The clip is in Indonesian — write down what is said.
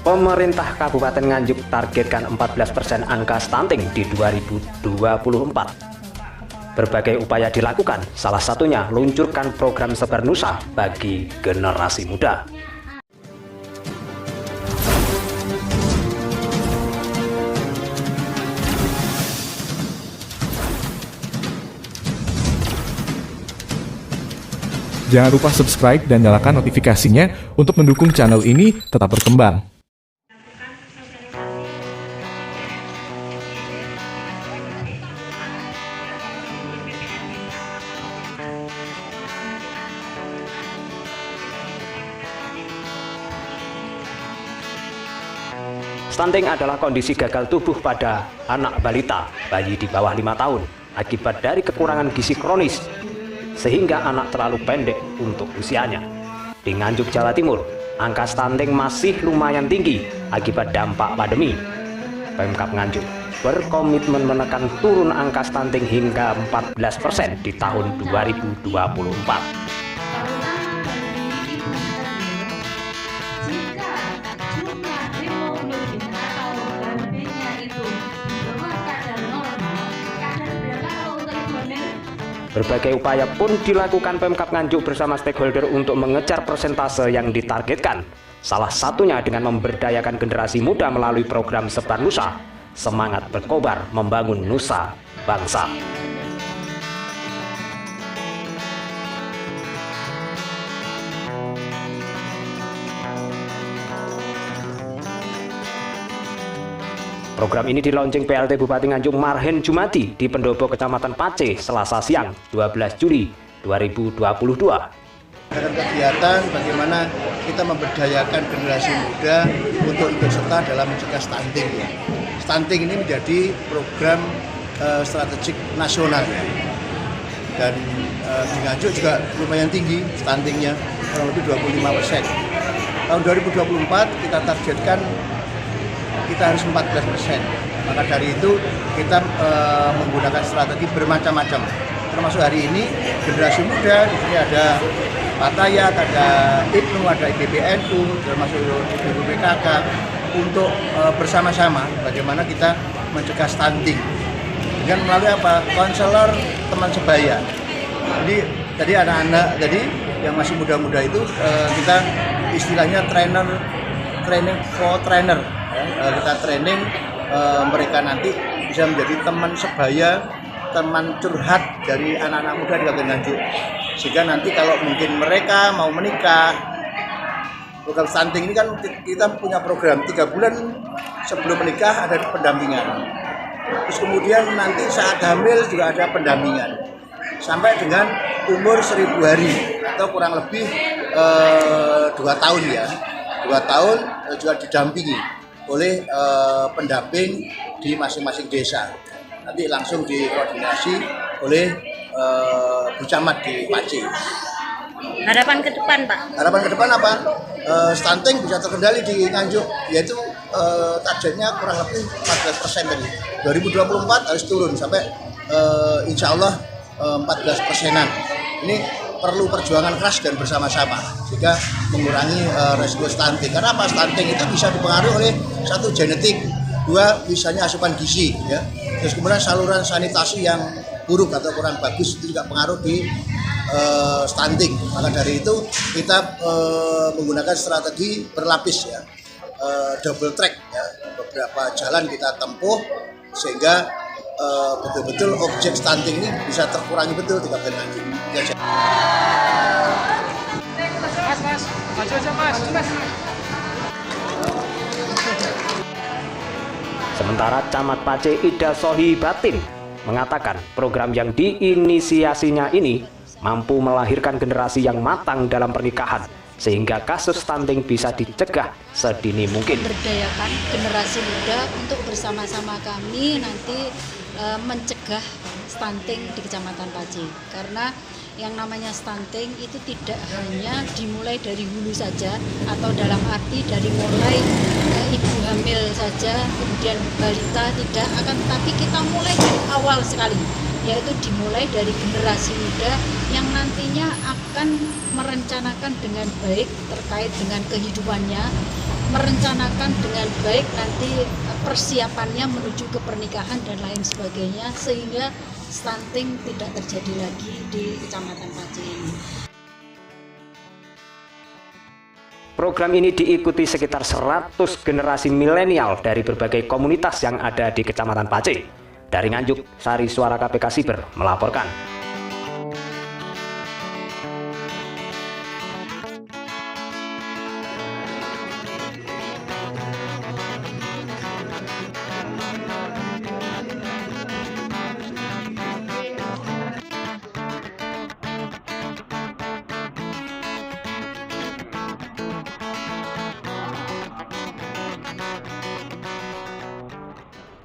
Pemerintah Kabupaten Nganjuk targetkan 14% angka stunting di 2024. Berbagai upaya dilakukan, salah satunya luncurkan program Sebar Nusa bagi generasi muda. Jangan lupa subscribe dan nyalakan notifikasinya untuk mendukung channel ini tetap berkembang. Stunting adalah kondisi gagal tubuh pada anak balita, bayi di bawah 5 tahun, akibat dari kekurangan gizi kronis, sehingga anak terlalu pendek untuk usianya. Di Nganjuk, Jawa Timur, angka stunting masih lumayan tinggi akibat dampak pandemi. Pemkab Nganjuk berkomitmen menekan turun angka stunting hingga 14% di tahun 2024. Berbagai upaya pun dilakukan Pemkab Nganjuk bersama stakeholder untuk mengejar persentase yang ditargetkan. Salah satunya dengan memberdayakan generasi muda melalui program Sebar Nusa, semangat berkobar membangun nusa bangsa. Program ini dilaunching PLT Bupati Nganjuk Marhen Jumadi di Pendopo Kecamatan Pace, Selasa siang, 12 Juli 2022. Dalam kegiatan bagaimana kita memberdayakan generasi muda untuk ikut serta dalam mencegah stunting. Stunting ini menjadi program strategik nasional, dan di Nganjuk juga lumayan tinggi stuntingnya, kurang lebih 25%. Tahun 2024 kita targetkan kita harus 14%. Maka dari itu kita menggunakan strategi bermacam-macam. Termasuk hari ini generasi muda, di sini ada Patayat, ada IPNU, ada IPBNU, termasuk BPKK, untuk bersama-sama bagaimana kita mencegah stunting dengan melalui apa? Konselor teman sebaya. Jadi tadi anak-anak yang masih muda-muda itu kita istilahnya training for trainer. Kita training mereka nanti bisa menjadi teman sebaya, teman curhat dari anak-anak muda di Kabupaten Nganjuk, sehingga nanti kalau mungkin mereka mau menikah, program stunting ini kan kita punya program 3 bulan sebelum menikah ada pendampingan, terus kemudian nanti saat hamil juga ada pendampingan sampai dengan umur 1000 hari atau kurang lebih 2 tahun ya, 2 tahun juga didampingi oleh pendamping di masing-masing desa. Nanti langsung dikoordinasi oleh Bu Camat di Pace. Harapan ke depan, Pak? Harapan ke depan apa? Stunting bisa terkendali di Nganjuk, yaitu targetnya kurang lebih 14% tadi. 2024 harus turun sampai insya Allah 14%-an. Ini perlu perjuangan keras dan bersama-sama sehingga mengurangi resiko stunting. Karena apa? Stunting itu bisa dipengaruhi oleh satu genetik, dua misalnya asupan gizi, ya. Terus kemudian saluran sanitasi yang buruk atau kurang bagus itu juga pengaruh di stunting. Maka dari itu kita menggunakan strategi berlapis, ya, double track, ya. Beberapa jalan kita tempuh sehingga betul-betul objek stunting ini bisa terkurangi betul di Kabupaten Nganjuk. Mas, maju aja mas. Sementara Camat Pace Ida Sohi Batin mengatakan program yang diinisiasinya ini mampu melahirkan generasi yang matang dalam pernikahan, sehingga kasus stunting bisa dicegah sedini mungkin. Berdayakan generasi muda untuk bersama-sama kami nanti mencegah stunting di Kecamatan Pace, karena yang namanya stunting itu tidak hanya dimulai dari hulu saja, atau dalam arti dari mulai ibu hamil saja, kemudian balita, tidak akan, tapi kita mulai dari awal sekali. yaitu dimulai dari generasi muda yang nantinya akan merencanakan dengan baik terkait dengan kehidupannya, merencanakan dengan baik nanti persiapannya menuju ke pernikahan dan lain sebagainya, sehingga stunting tidak terjadi lagi di Kecamatan Pace ini. Program ini diikuti sekitar 100 generasi milenial dari berbagai komunitas yang ada di Kecamatan Pace. Dari Nganjuk, Sari Suara KPK Siber melaporkan.